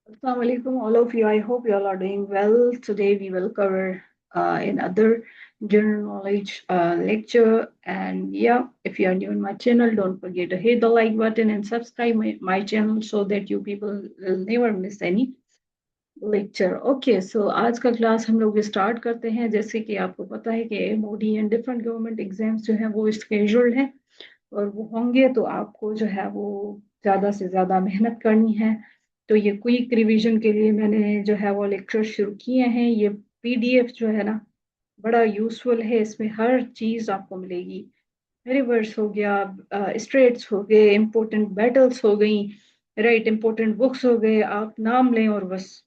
Assalamu alaikum, all of you. I hope you all are doing well. Today we will cover another general knowledge lecture. And yeah, if you are new in my channel, don't forget to hit the like button and subscribe my channel so that you people will never miss any lecture. Okay, so आज का class हम लोग start करते हैं। जैसे कि आपको पता है कि मोडी एंड डिफरेंट गवर्नमेंट एग्जाम्स जो हैं वो स्केड्यूल्ड हैं और वो होंगे, तो आपको जो है वो ज़्यादा से ज़्यादा मेहनत करनी है। तो ये क्विक रिवीजन के लिए मैंने जो है वो लेक्चर शुरू किए हैं। ये पीडीएफ जो है ना, बड़ा यूज़फुल है। इसमें हर चीज़ आपको मिलेगी। रिवर्स हो गया, स्ट्रेट्स हो गए, इम्पोर्टेंट बैटल्स हो गई, राइट, इम्पोर्टेंट बुक्स हो गए। आप नाम लें और बस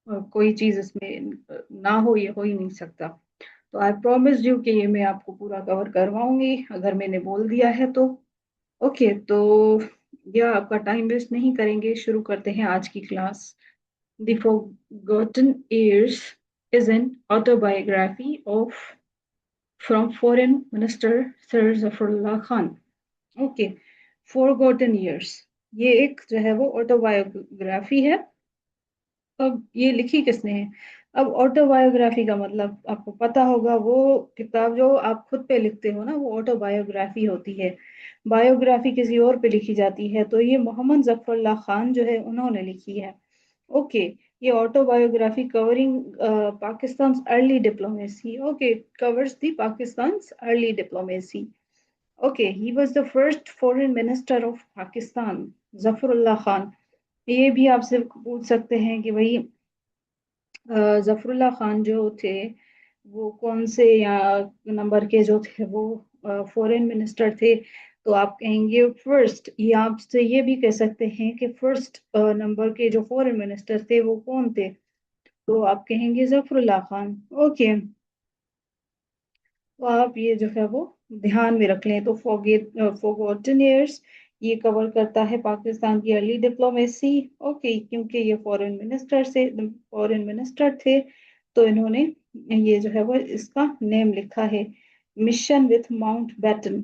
कोई चीज़ इसमें ना हो, ये हो ही नहीं सकता। तो आई प्रॉमिस यू कि ये मैं आपको पूरा कवर करवाऊंगी अगर मैंने बोल दिया है तो। ओके, तो यह आपका टाइम वेस्ट नहीं करेंगे, शुरू करते हैं आज की class. The forgotten years is an autobiography of from foreign minister sir Zafrullah Khan. Okay, forgotten years, ये एक जो है वो ऑटोबायोग्राफी है। अब ये लिखी किसने है? अब ऑटोबायोग्राफी का मतलब आपको पता होगा, वो किताब जो आप खुद पे लिखते हो ना, वो ऑटोबायोग्राफी होती है। बायोग्राफी किसी और पे लिखी जाती है, तो ये मोहम्मद जफरुल्लाह खान जो है उन्होंने लिखी है। ओके, ये autobiography covering Pakistan early diplomacy. Okay, covers the Pakistan early diplomacy. Okay, he was the first foreign minister of Pakistan, Zafrullah Khan. ये भी आपसे पूछ सकते हैं कि भाई जफरुल्लाह खान जो थे वो कौन से या नंबर के जो थे वो फॉरेन मिनिस्टर थे? तो आप कहेंगे फर्स्ट। ये आपसे ये भी कह सकते हैं कि फर्स्ट नंबर के जो फॉरेन मिनिस्टर थे वो कौन थे? तो आप कहेंगे जफरुल्लाह खान। ओके, तो आप ये जो है वो ध्यान में रख लें। तो फॉरगॉटन ईयर्स ये कवर करता है पाकिस्तान की अर्ली डिप्लोमेसी। ओके, क्योंकि ये फॉरेन मिनिस्टर थे, तो इन्होंने ये जो है वो इसका नेम लिखा है, mission with Mountbatten.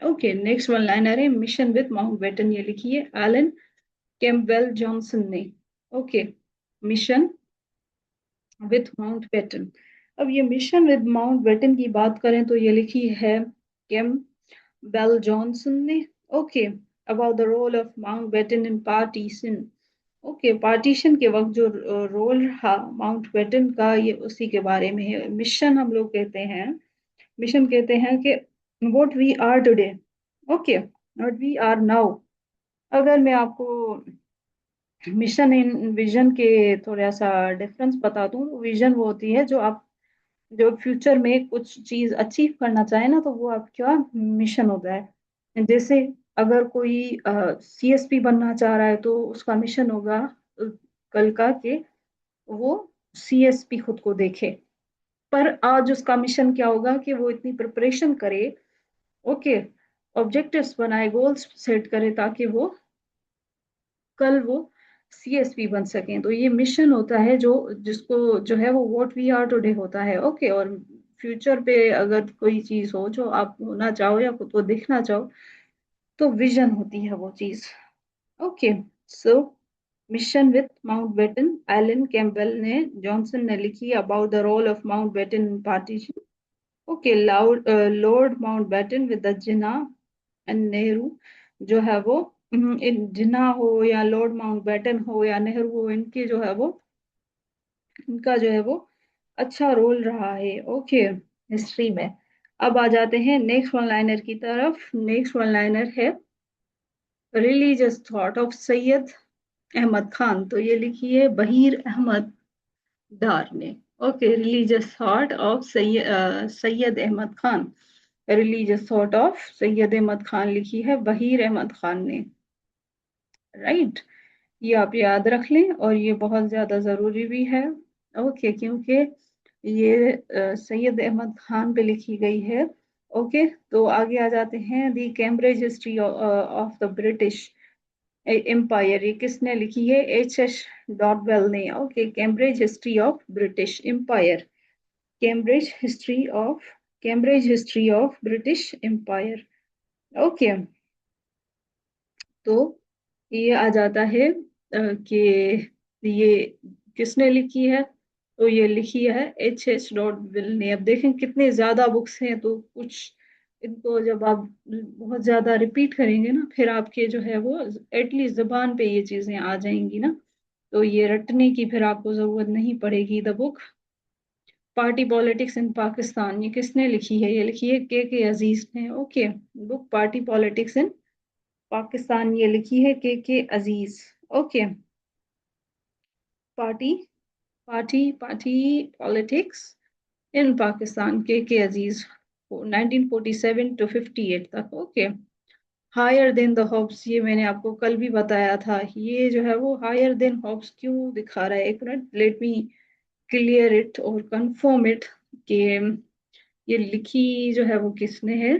Okay, next one liner है, मिशन विथ माउंट बैटन ये लिखी है एलन कैम्पबेल जॉनसन ने। Okay, mission with Mountbatten. अब ये मिशन विद माउंट बैटन की बात करें तो ये लिखी है केम बेल जॉनसन ने। Okay, about the role of Mountbatten in partition. Okay, partition के वक्त जो रोल रहा माउंट बैटन का, ये उसी के बारे में है। मिशन हम लोग कहते हैं, मिशन कहते हैं कि what we are today. Okay, what we are now. अगर मैं आपको मिशन इन विजन के थोड़ा सा डिफरेंस बता दूं, विजन वो होती है जो आप जो फ्यूचर में कुछ चीज अचीव करना चाहे ना, तो वो आपका मिशन होता है। जैसे अगर कोई सीएसपी बनना चाह रहा है तो उसका मिशन होगा कल का कि वो सीएसपी खुद को देखे। पर आज उसका मिशन क्या होगा कि वो इतनी प्रिपरेशन करे, ओके, ऑब्जेक्टिव्स बनाए, गोल्स सेट करे, ताकि वो कल वो सीएसपी बन सकें। तो ये मिशन होता है जो जिसको जो है वो व्हाट वी आर टुडे होता है। ओके, और फ्यूचर पे अगर कोई चीज हो जो आप होना चाहो या खुद को देखना चाहो, तो विजन होती है वो चीज। Okay, so mission with Mountbatten, Alan Campbell ने जॉनसन ने लिखी about the role of Mountbatten in partition. Okay, Lord Mountbatten with the Jinnah and Nehru जो है वो इन जिन्ना हो या लॉर्ड माउंटबेटन हो या नेहरू हो, इनके जो है वो इनका जो है वो अच्छा रोल रहा है। ओके, हिस्ट्री में। अब आ जाते हैं नेक्स्ट वन लाइनर की तरफ। नेक्स्ट वन लाइनर है religious thought of Syed Ahmad Khan. तो ये लिखी है बहीर अहमद डार ने। Okay, religious thought of Syed Ahmad Khan. Religious thought of Syed Ahmad Khan लिखी है बहीर अहमद खान ने, राइट। ये आप याद रख लें और ये बहुत ज़्यादा ज़रूरी भी है। ओके, क्योंकि ये सैयद अहमद खान पे लिखी गई है। ओके, तो आगे आ जाते हैं। The Cambridge history of the British empire, ये किसने लिखी है? एच डॉटवेल ने। Okay, Cambridge history of British empire, Cambridge history of British empire. Okay, तो ये आ जाता है कि ये किसने लिखी है, तो ये लिखी है H.H. ने। अब देखें कितने ज्यादा बुक्स हैं, तो कुछ इनको जब आप बहुत ज्यादा रिपीट करेंगे ना, फिर आपके जो है वो एटलीस्ट जुबान पे ये चीजें आ जाएंगी ना, तो ये रटने की फिर आपको जरूरत नहीं पड़ेगी। The book party politics in Pakistan, ये किसने लिखी है, ये लिखी है के अजीज ने। Okay, book party politics in Pakistan, ये लिखी है K Aziz. Okay, party party politics in Pakistan, K Aziz, 1947 to 58 तक। Okay, higher than the Hobbes, ये मैंने आपको कल भी बताया था, ये जो है वो हायर देन हॉब्स क्यों दिखा रहा है, एक minute, let me clear it और कंफर्म इट कि ये लिखी जो है वो किसने है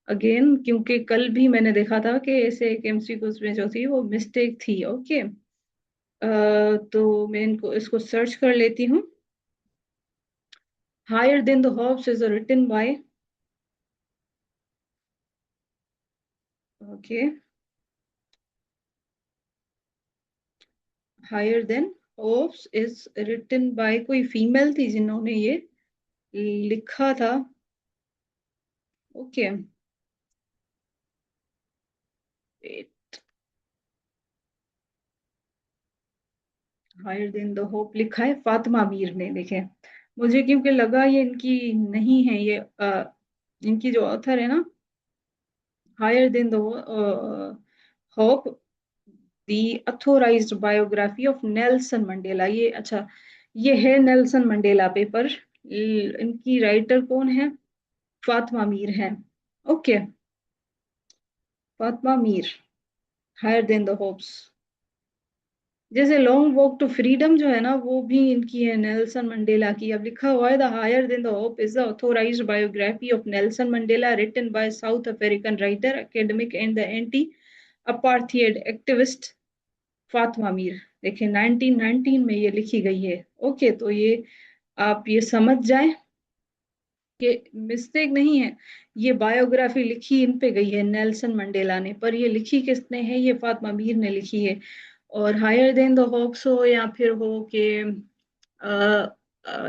अगेन, क्योंकि कल भी मैंने देखा था कि ऐसे एक एमसीक्यूज में जो थी वो मिस्टेक थी। ओके, तो मैं इनको इसको सर्च कर लेती हूँ। Higher than the hopes is written by, okay, higher than hopes is written by, कोई फीमेल थी जिन्होंने ये लिखा था। Okay, higher than the hope लिखा है फातिमा मीर ने, देखे मुझे क्योंकि लगा ये इनकी नहीं है, ये इनकी जो ऑथर है ना, higher than the hope, the authorized biography of Nelson Mandela, ये अच्छा, ये है नेल्सन मंडेला पेपर। इनकी राइटर कौन है, फातिमा मीर है। Okay, Fatima Meer, higher than the hopes. जैसे लॉन्ग वॉक टू फ्रीडम जो है ना, वो भी इनकी है, नेल्सन मंडेला की। अब लिखा हुआ है the higher than the hope is the authorized biography of Nelson Mandela written by South African writer, academic and the anti apartheid activist Fatima Meer. देखिए 1919 में ये लिखी गई है। ओके, तो ये आप ये समझ जाएं कि मिस्टेक नहीं है, ये बायोग्राफी लिखी इन पे गई है नेल्सन मंडेला ने, पर ये लिखी किसने है, ये फातिमा मीर ने लिखी है। और हायर देन द होप्स हो या फिर हो कि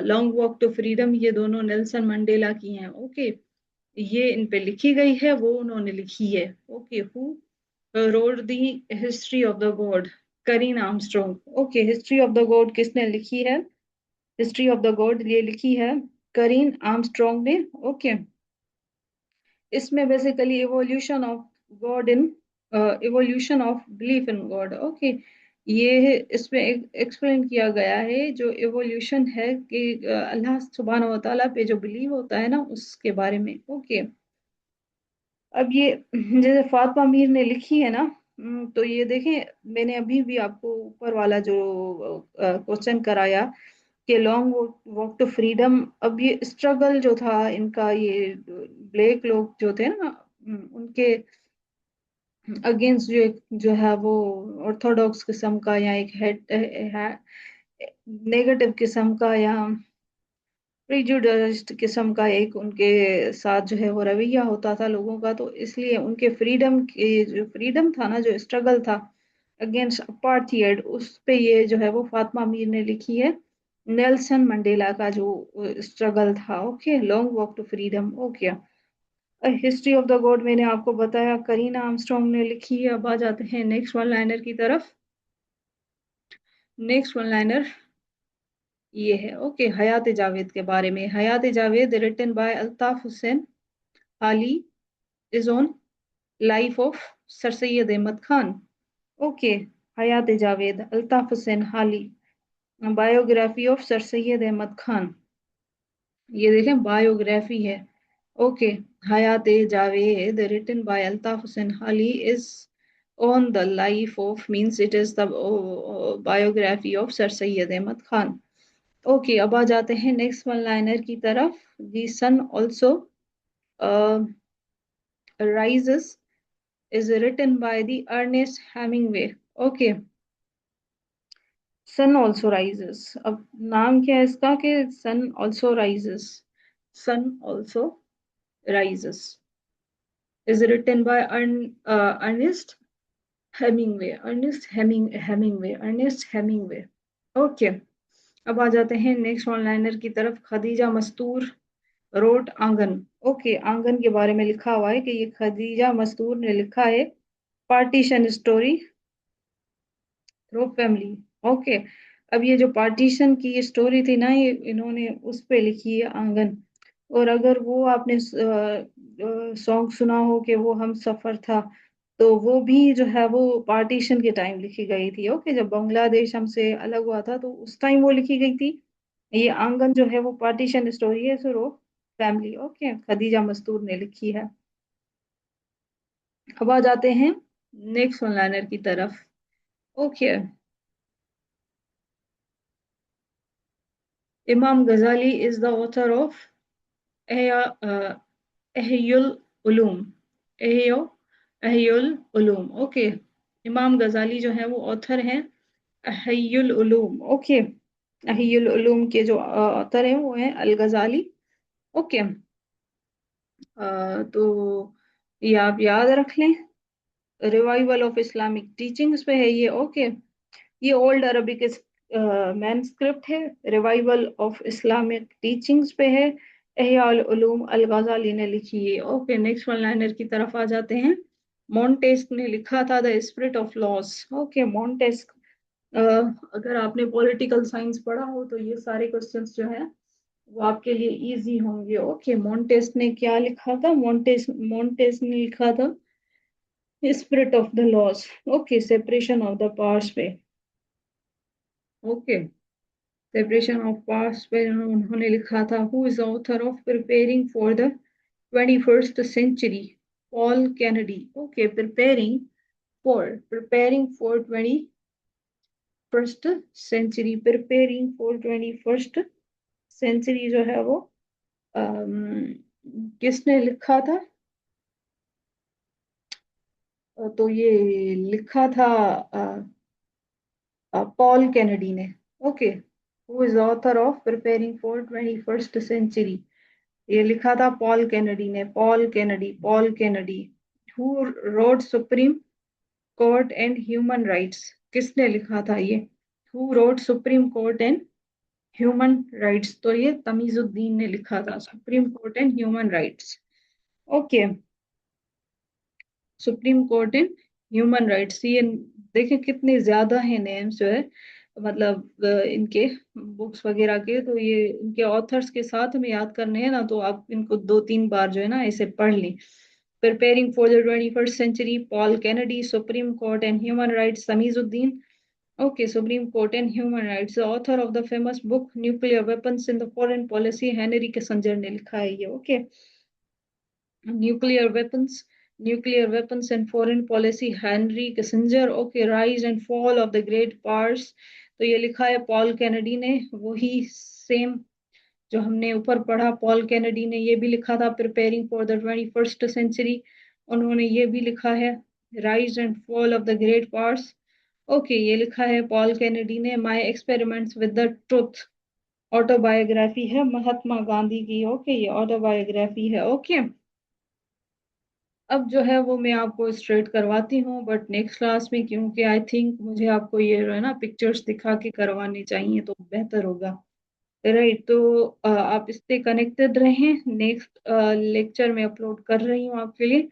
लॉन्ग वॉक टू फ्रीडम, ये दोनों नेल्सन मंडेला की हैं। ओके, ये इन पे लिखी गई है, वो उन्होंने लिखी है। Okay, who wrote the history of the god, Karen Armstrong. Okay, history of the god किसने लिखी है, हिस्ट्री ऑफ द गॉड ये लिखी है करीन आर्मस्ट्रॉन्ग ने। ओके, इसमें basically evolution of God in, evolution of belief in God. Okay, ये इसमें एक्सप्लेन किया गया है जो इवोल्यूशन है कि अल्लाह सुब्हान व तआला पे जो बिलीव होता है ना, उसके बारे में। ओके, अब ये जैसे फातिमा मीर ने लिखी है ना, तो ये देखें, मैंने अभी भी आपको ऊपर वाला जो क्वेश्चन कराया कि लॉन्ग वॉक टू फ्रीडम, अब ये स्ट्रगल जो था इनका, ये ब्लैक लोग जो थे ना, उनके अगेंस्ट जो है वो ऑर्थोडॉक्स किस्म का या एक है नेगेटिव किस्म का या प्रिजुडिस्ड किस्म का एक उनके साथ जो है वो रवैया होता था लोगों का, तो इसलिए उनके फ्रीडम के जो फ्रीडम था ना, जो स्ट्रगल था अगेंस्ट अपार्थाइड, उस पे ये जो है वो फातिमा मीर ने लिखी है, नेल्सन मंडेला का जो स्ट्रगल था। Okay, long walk to freedom. Okay, history of the god मैंने आपको बताया करीना आर्मस्ट्रॉन्ग ने लिखी है। अब आ जाते हैं नेक्स्ट वन लाइनर की तरफ। नेक्स्ट वन लाइनर ये है, ओके, हयात जावेद के बारे में। Hayat Javed written by Altaf Hussain Hali is on life of sir Syed Ahmad Khan. Okay, Hayat Javed Altaf Hussain Hali, biography of sir Syed Ahmad Khan, ये देखें बायोग्राफी है। Okay, Hayat Javed written by Altaf Hussain Hali is on the life of, means it is the biography of sir Syed Ahmad Khan. Okay, अब आ जाते हैं नेक्स्ट वन लाइनर की तरफ। The sun also rises is written by the Ernest Hemingway. Okay, sun also rises, अब नाम क्या है इसका कि sun also rises, sun also rises is written by Ernest Hemingway, Ernest Hemingway. Okay. अब आ जाते हैं नेक्स्ट वन लाइनर की तरफ। खदीजा मस्तूर रोट आंगन। ओके, आंगन के बारे में लिखा हुआ है कि ये खदीजा मस्तूर ने लिखा है partition story through family. Okay. अब ये जो पार्टीशन की ये स्टोरी थी ना, ये इन्होंने उस पे लिखी है, आंगन। और अगर वो आपने सॉन्ग सुना हो कि वो हम सफर था, तो वो भी जो है वो पार्टीशन के टाइम लिखी गई थी। ओके, जब बांग्लादेश हमसे अलग हुआ था तो उस टाइम वो लिखी गई थी। ये आंगन जो है वो पार्टीशन स्टोरी है सो फैमिली। ओके, खदीजा मस्तूर ने लिखी है। अब आ जाते हैं नेक्स्ट वन लाइनर की तरफ। Okay. Imam Ghazali is the author of Ihyaul Uloom. Ihya Ihyaul Uloom. Okay, Imam Ghazali जो है वो ऑथर हैं अहयुल उलूम। ओके, अहयुल उलूम के जो ऑथर हैं वो हैं अल गजाली। ओके। तो ये आप याद रख लें। रिवाइवल ऑफ इस्लामिक टीचिंग्स पे है ये। ओके, ये ओल्ड अरबिक मैनस्क्रिप्ट है। रिवाइवल ऑफ इस्लामिक टीचिंग्स पे है। एहयाल उलूम अल गजाली ने लिखी है। ओके, नेक्स्ट वन लाइनर की तरफ आ जाते हैं। मॉन्टेस्क ने लिखा था the spirit of laws. Okay, Montesquieu, अगर आपने पॉलिटिकल साइंस पढ़ा हो तो ये सारे क्वेश्चंस जो है वो आपके लिए इजी होंगे। ओके, मॉन्टेस्क ने क्या लिखा था? मॉन्टेस्क ने लिखा था spirit of the laws. Okay, separation of the parts पे। ओके, सेपरेशन ऑफ पार्ट्स पे उन्होंने लिखा था। Who is author of preparing for the 21st century? Paul Kennedy. Okay, preparing for 21st century, preparing for 21st century जो है वो अम, किसने लिखा था? तो ये लिखा था पॉल कैनेडी ने। Okay, who is author of preparing for 21st century? ये लिखा था पॉल कैनेडी ने। Paul Kennedy. Who wrote supreme court and human rights? किसने लिखा था ये? Who wrote supreme court and human rights? तो ये तमीजुद्दीन ने लिखा था, supreme court and human rights. Okay, supreme court and human rights. ये देखिए कितने ज्यादा हैं नेम्स जो है, मतलब इनके बुक्स वगैरह के। तो ये इनके ऑथर्स के साथ हमें याद करने हैं ना, तो आप इनको 2-3 बार जो है ना इसे पढ़ लें। Preparing for the 21st century, Paul Kennedy. Supreme court and human rights, Tamizuddin. Okay, supreme court and human rights. Author of the famous book nuclear weapons in the foreign policy, Henry Kissinger ने लिखा है ये। Okay, nuclear weapons, and foreign policy, Henry Kissinger. Okay, rise and fall of the great powers, तो ये लिखा है Paul Kennedy ने। वही सेम जो हमने ऊपर पढ़ा, पॉल कैनेडी ने ये भी लिखा था preparing for the 21st century. उन्होंने ये भी लिखा है rise and fall of the great powers. Okay, ये लिखा है पॉल कैनेडी ने। My experiments with the truth, autobiography है महात्मा गांधी की। ओके, ये ऑटोबायोग्राफी है। ओके, अब जो है वो मैं आपको स्ट्रेट करवाती हूँ बट नेक्स्ट क्लास में, क्योंकि आई थिंक मुझे आपको ये जो है ना पिक्चर्स दिखा के करवानी चाहिए तो बेहतर होगा। राइट, तो आप इससे कनेक्टेड रहें। नेक्स्ट लेक्चर में अपलोड कर रही हूँ आपके लिए।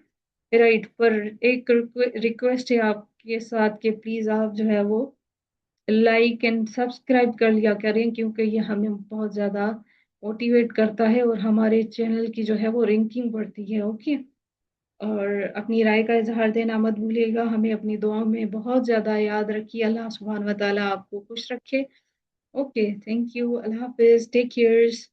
राइट, पर एक रिक्वेस्ट है आपके साथ कि प्लीज़ आप जो है वो लाइक एंड सब्सक्राइब कर लिया करें, क्योंकि ये हमें बहुत ज़्यादा मोटिवेट करता है और हमारे चैनल की जो है वो रैंकिंग बढ़ती है। ओके, और अपनी राय का इजहार देना मत भूलिएगा। हमें अपनी दुआओं में बहुत ज़्यादा याद रखिए। अल्लाह सुब्हान व तआला आपको खुश रखे। ओके, थैंक यू, अल्लाह हाफिज़, टेक केयर्स।